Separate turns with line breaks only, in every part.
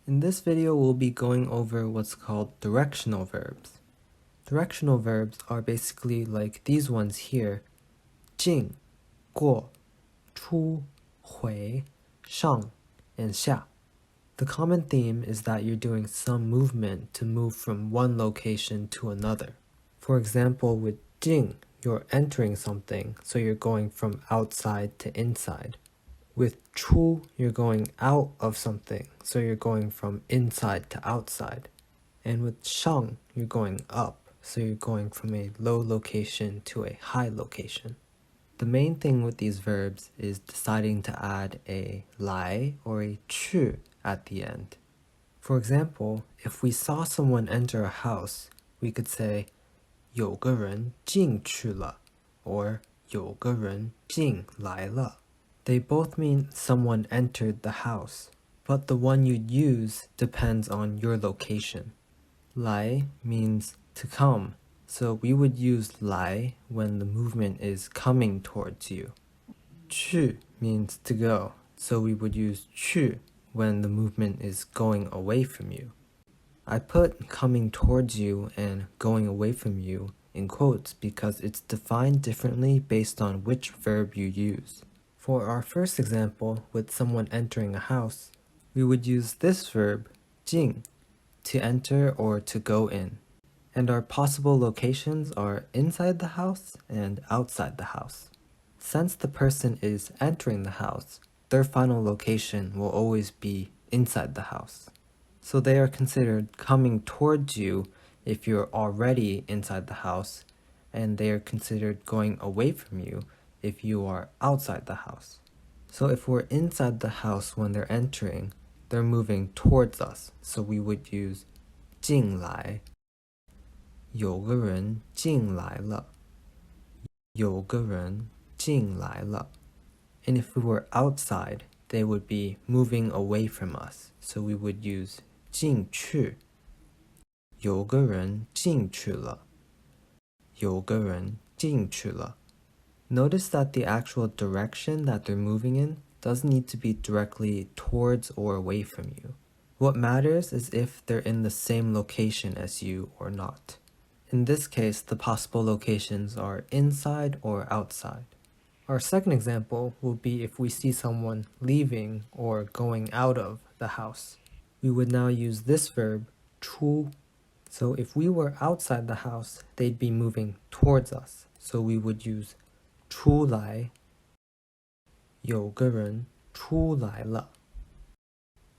In this video, we'll be going over what's called directional verbs. Directional verbs are basically like these ones here: 进, 过, 出, 回, 上, and 下. The common theme is that you're doing some movement to move from one location to another. For example, with 进, you're entering something, so you're going from outside to inside. With 出, you're going out of something, so you're going from inside to outside. And with 上, you're going up, so you're going from a low location to a high location. The main thing with these verbs is deciding to add a 来 or a 去 at the end. For example, if we saw someone enter a house, we could say 有个人进去了 or 有个人进来了. They both mean someone entered the house, but the one you'd use depends on your location. 来 means to come, so we would use 来when the movement is coming towards you. 去 means to go, so we would use 去when the movement is going away from you. I put coming towards you and going away from you in quotes because it's defined differently based on which verb you use. For our first example, with someone entering a house, we would use this verb, 进, to enter or to go in. And our possible locations are inside the house and outside the house. Since the person is entering the house, their final location will always be inside the house. So they are considered coming towards you if you're already inside the house, and they are considered going away from you if you are outside the house. So if we're inside the house when they're entering, they're moving towards us, so we would use 进来. 有个人进来了. 有个人进来了. And if we were outside, they would be moving away from us, so we would use 进去. 有个人进去了. 有个人进去了. Notice that the actual direction that they're moving in doesn't need to be directly towards or away from you. What matters is if they're in the same location as you or not. In this case, the possible locations are inside or outside. Our second example will be if we see someone leaving or going out of the house. We would now use this verb, 出. So if we were outside the house, they'd be moving towards us. So we would use 出来. 有个人出来了.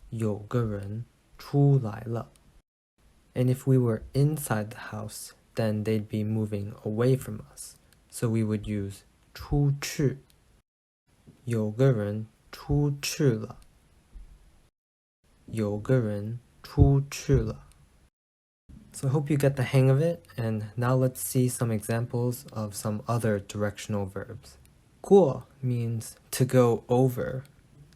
有个人出来了. And if we were inside the house, then they'd be moving away from us. So we would use 出去. 有个人出去了. 有个人出去了. So I hope you get the hang of it, and now let's see some examples of some other directional verbs. 过 means to go over,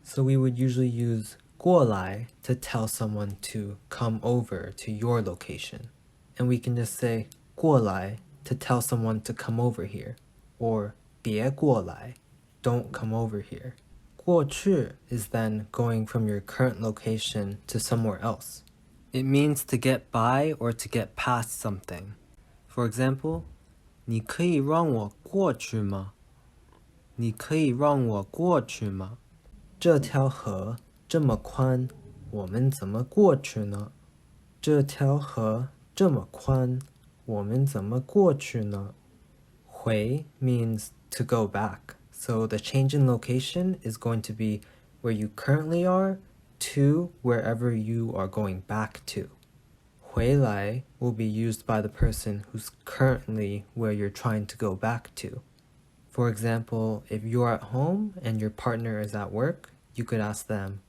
so we would usually use 过来 to tell someone to come over to your location. And we can just say 过来 to tell someone to come over here, or 别过来, don't come over here. 过去 is then going from your current location to somewhere else. It means to get by or to get past something. For example, 你可以让我过去吗? 你可以让我过去吗? 这条河这么宽，我们怎么过去呢? 这条河这么宽，我们怎么过去呢? 回 means to go back. So the change in location is going to be where you currently are to wherever you are going back to. 回来 will be used by the person who's currently where you're trying to go back to. For example, if you're at home and your partner is at work, you could ask them,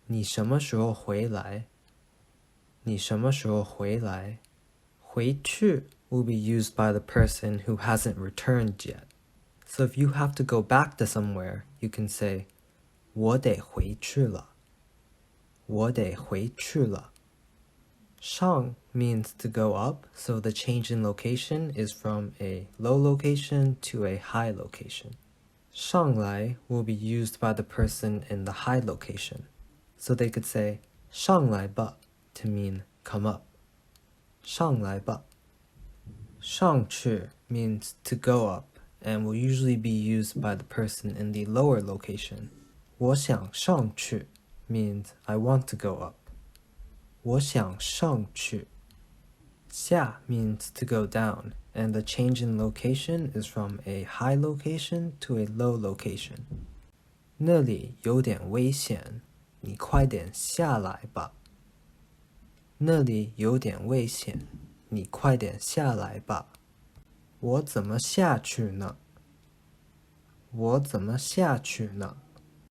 你什么时候回来? 你什么时候回来? 回去 will be used by the person who hasn't returned yet. So if you have to go back to somewhere, you can say, 我得回去了. 我得回去了. shàng means to go up, so the change in location is from a low location to a high location. 上来 will be used by the person in the high location. So they could say, 上来吧 to mean come up. 上来吧。上去 means to go up and will usually be used by the person in the lower location. 我想上去 means I want to go up. 我想上去。下 means to go down, and the change in location is from a high location to a low location. 那里有点危险，你快点下来吧。那里有点危险，你快点下来吧。我怎么下去呢？我怎么下去呢？